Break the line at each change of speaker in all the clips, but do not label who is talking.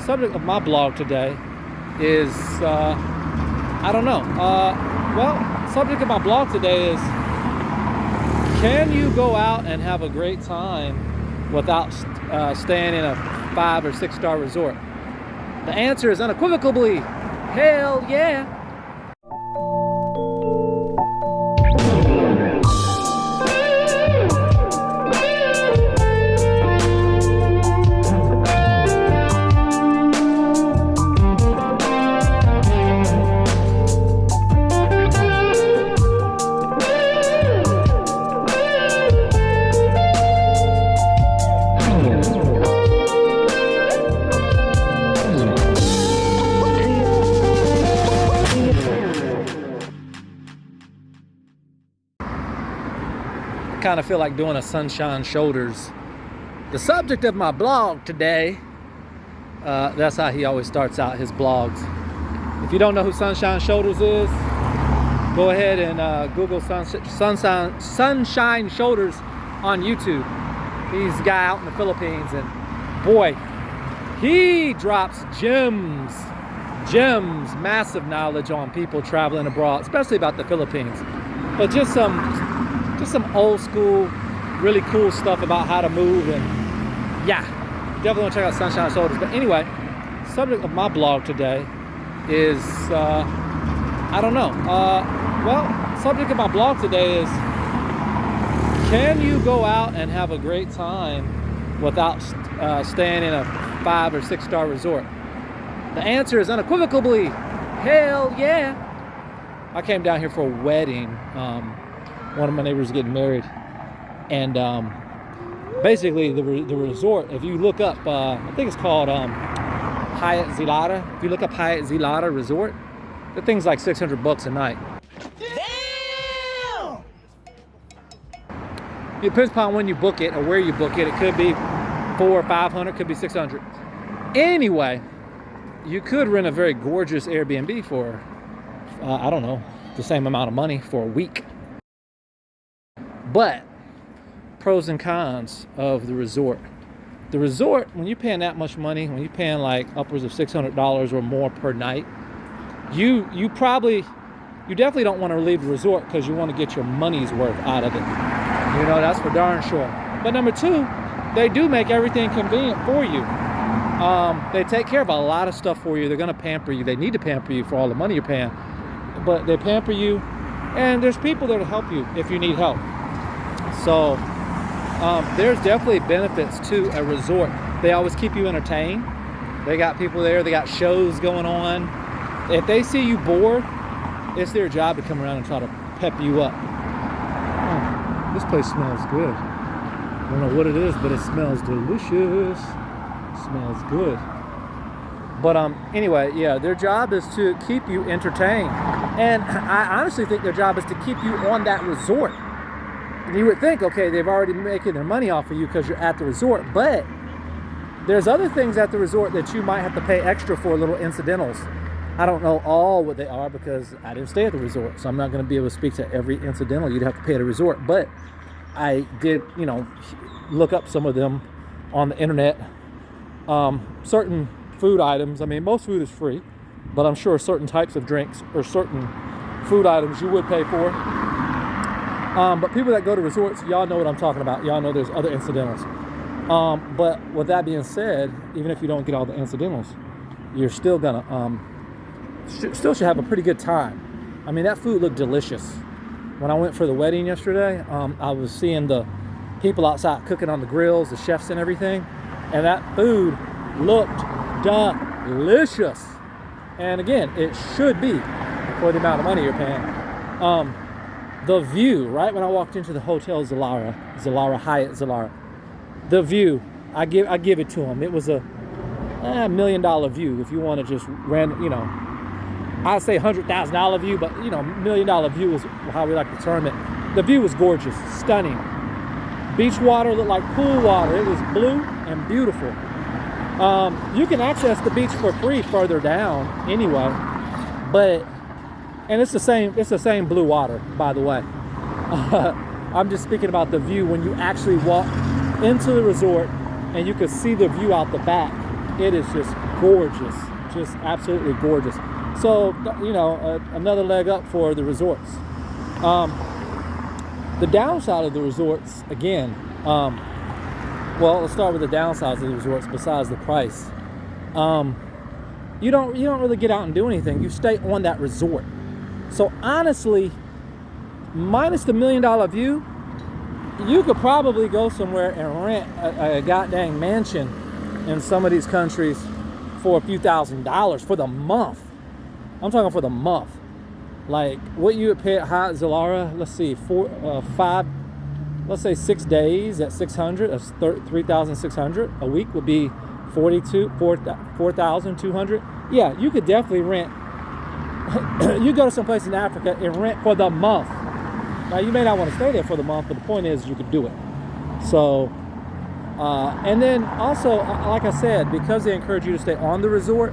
subject of my blog today is, I don't know. Subject of my blog today is, can you go out and have a great time without staying in a 5 or 6 star resort? The answer is unequivocally, hell yeah. Kind of feel like doing a sunshine shoulders. The subject of my blog today, that's how he always starts out his blogs. If you don't know who Sunshine Shoulders is, go ahead and Google Sunshine Shoulders on YouTube. He's a guy out in the Philippines, and boy, he drops gems, massive knowledge on people traveling abroad, especially about the Philippines. But just some old school, really cool stuff about how to move, and yeah, definitely want to check out Sunshine Shoulders. But anyway, subject of my blog today is, I don't know. Subject of my blog today is, can you go out and have a great time without staying in a 5 or 6 star resort? The answer is unequivocally, hell yeah. I came down here for a wedding. One of my neighbors getting married, and basically the resort, if you look up, I think it's called Hyatt Zilara. If you look up Hyatt Zilara Resort, the thing's like $600 a night. Damn! It depends upon when you book it or where you book it. It could be $400 or $500, could be $600. Anyway, you could rent a very gorgeous Airbnb for, I don't know, the same amount of money for a week. But pros and cons of the resort. The resort, when you're paying that much money, when you're paying like upwards of $600 or more per night, you definitely don't want to leave the resort because you want to get your money's worth out of it. You know, that's for darn sure. But number two, they do make everything convenient for you. They take care of a lot of stuff for you. They're going to pamper you. They need to pamper you for all the money you're paying. But they pamper you, and there's people there to help you if you need help. So there's definitely benefits to a resort. They always keep you entertained. They got people there. They got shows going on. If they see you bored, it's their job to come around and try to pep you up. Oh, this place smells good. I don't know what it is, but it smells delicious. It smells good. But anyway, yeah, their job is to keep you entertained. And I honestly think their job is to keep you on that resort. And you would think, okay, they've already making their money off of you because you're at the resort, but there's other things at the resort that you might have to pay extra for, little incidentals. I don't know all what they are because I didn't stay at the resort, so I'm not going to be able to speak to every incidental you'd have to pay at a resort, but I did, look up some of them on the internet. Certain food items, I mean, most food is free, but I'm sure certain types of drinks or certain food items you would pay for. But people that go to resorts, y'all know what I'm talking about. Y'all know there's other incidentals. But with that being said, even if you don't get all the incidentals, you're still gonna still should have a pretty good time. I mean, that food looked delicious. When I went for the wedding yesterday, I was seeing the people outside cooking on the grills, the chefs and everything, and that food looked delicious. And again, it should be for the amount of money you're paying. The view, right when I walked into the Hotel Hyatt Zilara, the view, I give it to them. It was a $1 million view. If you want to just I'd say $100,000 view, but $1 million view is how we like to term it. The view was gorgeous, stunning. Beach water looked like pool water. It was blue and beautiful. You can access the beach for free further down anyway, and it's the same blue water, by the way. I'm just speaking about the view when you actually walk into the resort and you can see the view out the back. It is just gorgeous, just absolutely gorgeous. So, you know, another leg up for the resorts. The downside of the resorts, again, well, let's start with the downsides of the resorts besides the price. You don't really get out and do anything. You stay on that resort. So honestly, minus the $1 million view, you could probably go somewhere and rent a goddamn mansion in some of these countries for a few $1,000s for the month. I'm talking for the month. Like what you would pay at Hyatt Zilara, let's see, 6 days at 600, that's 3,600 a week would be 4,200. Yeah, you could definitely rent. You go to some place in Africa and rent for the month. Now you may not want to stay there for the month, but the point is you could do it. So, and then also, like I said, because they encourage you to stay on the resort,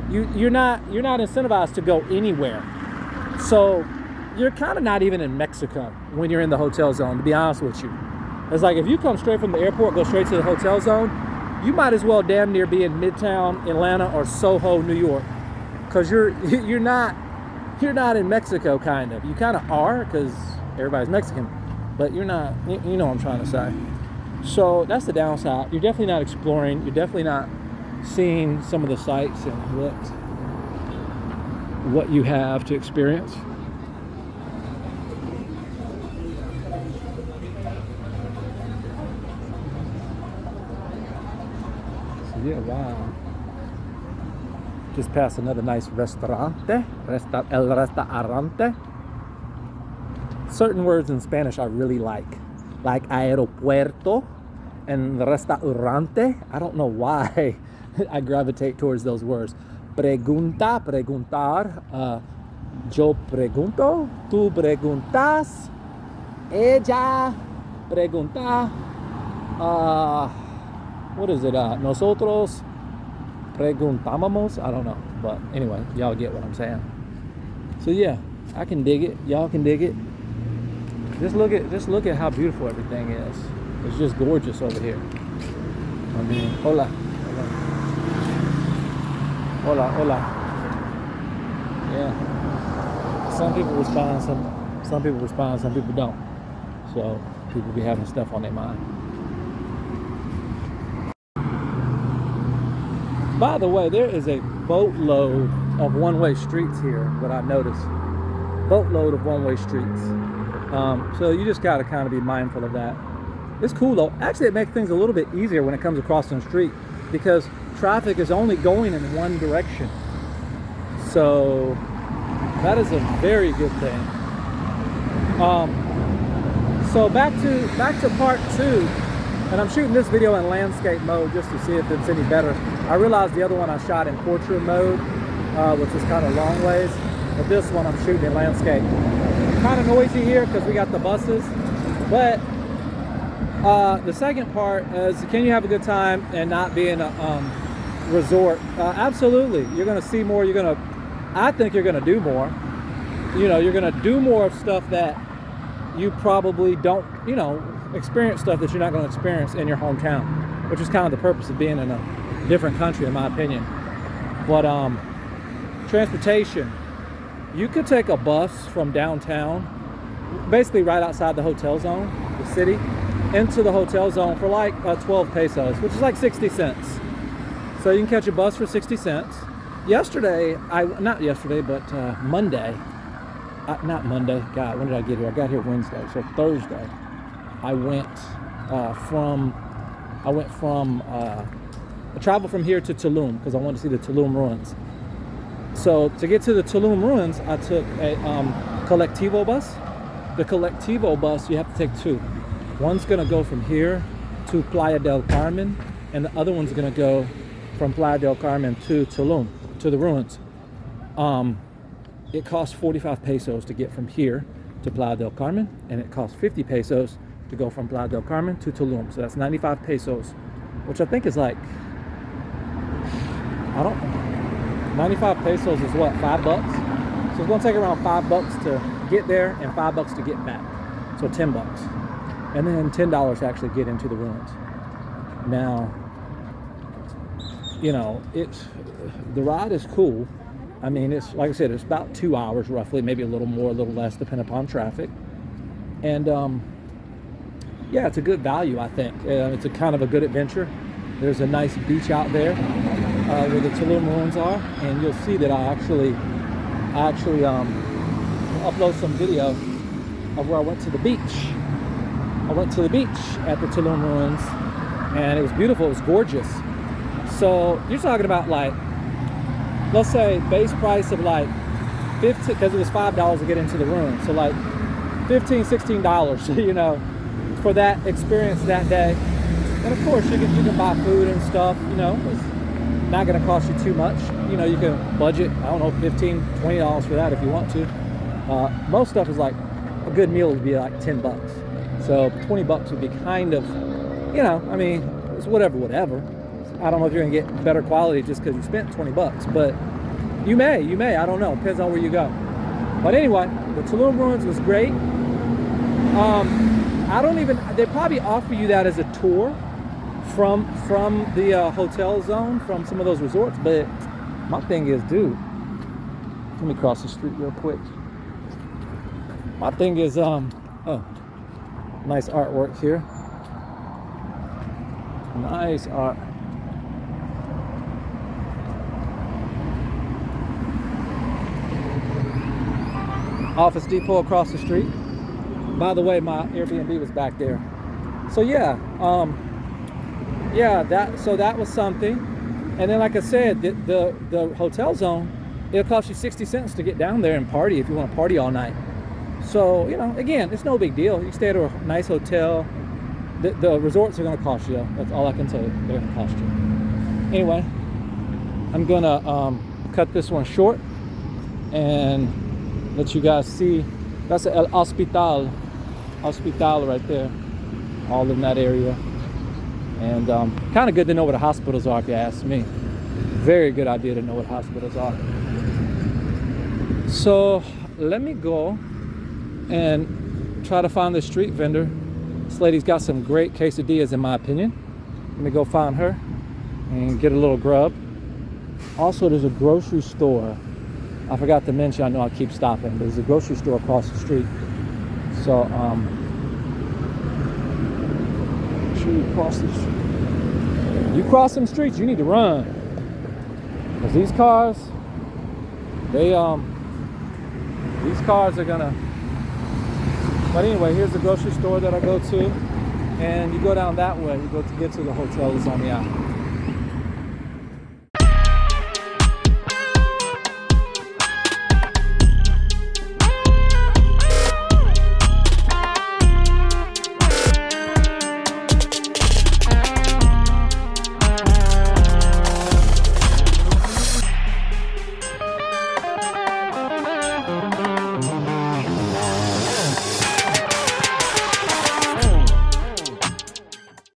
you're not incentivized to go anywhere. So you're kind of not even in Mexico when you're in the hotel zone, to be honest with you. It's like if you come straight from the airport, go straight to the hotel zone, you might as well damn near be in Midtown Atlanta or Soho, New York, because you're not in Mexico. Kind of, you kind of are, because everybody's Mexican, but you're not. You know what I'm trying to say. So that's the downside. You're definitely not exploring. You're definitely not seeing some of the sights and what you have to experience. So yeah, wow. Just passed another nice restaurante. El restaurante. Certain words in Spanish I really like aeropuerto and restaurante. I don't know why I gravitate towards those words. Pregunta, preguntar, yo pregunto, tú preguntas, ella pregunta, what is it, nosotros preguntábamos, I don't know, but anyway, y'all get what I'm saying. So yeah, I can dig it, y'all can dig it. Just look at how beautiful everything is. It's just gorgeous over here. I mean, hola. Hola, hola. Yeah. Some people respond, some people respond, some people don't. So people be having stuff on their mind. By the way, there is a boatload of one-way streets here, what I noticed. Boatload of one-way streets. So you just gotta kind of be mindful of that. It's cool though. Actually, it makes things a little bit easier when it comes across the street, because traffic is only going in one direction. So that is a very good thing. So back to part 2, and I'm shooting this video in landscape mode just to see if it's any better. I realized the other one I shot in portrait mode, which is kind of long ways, but this one I'm shooting in landscape. Kind of noisy here because we got the buses, but the second part is, can you have a good time and not be in a resort? Absolutely. You're going to see more. I think you're going to do more. You know, you're going to do more of stuff that you probably don't, experience stuff that you're not going to experience in your hometown, which is kind of the purpose of being in a different country, in my opinion. But transportation, you could take a bus from downtown, basically right outside the hotel zone, the city, into the hotel zone for like 12 pesos, which is like 60 cents. So you can catch a bus for 60 cents. Monday, not Monday, God, when did I get here? I got here Wednesday, so Thursday, I traveled from here to Tulum because I wanted to see the Tulum ruins. So to get to the Tulum ruins, I took a Colectivo bus. The Colectivo bus, you have to take 2. One's gonna go from here to Playa del Carmen, and the other one's gonna go from Playa del Carmen to Tulum, to the ruins. It costs 45 pesos to get from here to Playa del Carmen, and it costs 50 pesos to go from Playa del Carmen to Tulum. So that's 95 pesos, which I think is like, 95 pesos is what, $5? So it's gonna take around $5 to get there and $5 to get back. So $10. And then $10 to actually get into the ruins. Now, you know, the ride is cool. I mean, it's like I said, it's about 2 hours roughly, maybe a little more, a little less, depending upon traffic. And yeah, it's a good value, I think. It's a kind of a good adventure. There's a nice beach out there where the Tulum ruins are, and you'll see that I actually upload some video of where I went to the beach. I went to the beach at the Tulum ruins, and it was beautiful. It was gorgeous. So you're talking about, like, let's say base price of like 15, because it was $5 to get into the room. So like $15, $16, you know, for that experience that day. And of course you can buy food and stuff, you know, it's not going to cost you too much. You know, you can budget, I don't know, $15, $20 for that if you want to. Most stuff is like, a good meal would be like 10 bucks. So 20 bucks would be kind of, you know, I mean, it's whatever. I don't know if you're gonna get better quality just because you spent 20 bucks, but you may, I don't know, depends on where you go. But anyway, the Tulum ruins was great. They probably offer you that as a tour from the hotel zone, from some of those resorts, but my thing is, dude, let me cross the street real quick. My thing is, oh, nice artwork here. Nice art. Office Depot across the street. By the way, my Airbnb was back there. So yeah, that was something. And then, like I said, the hotel zone, it'll cost you 60 cents to get down there and party if you want to party all night. So, you know, again, it's no big deal. You stay at a nice hotel. The resorts are going to cost you, though. That's all I can tell you. They're going to cost you. Anyway, I'm going to cut this one short and let you guys see. That's El Hospital right there, all in that area. And kind of good to know what the hospitals are, if you ask me. Very good idea to know what hospitals are. So let me go and try to find this street vendor. This lady's got some great quesadillas, in my opinion. Let me go find her and get a little grub. Also, there's a grocery store. I forgot to mention, I know I keep stopping, but there's a grocery store across the street. So, make sure you cross the street. You cross some streets, you need to run. Because these cars, these cars are gonna. But anyway, here's the grocery store that I go to. And you go down that way, you go to get to the hotel that's on the island.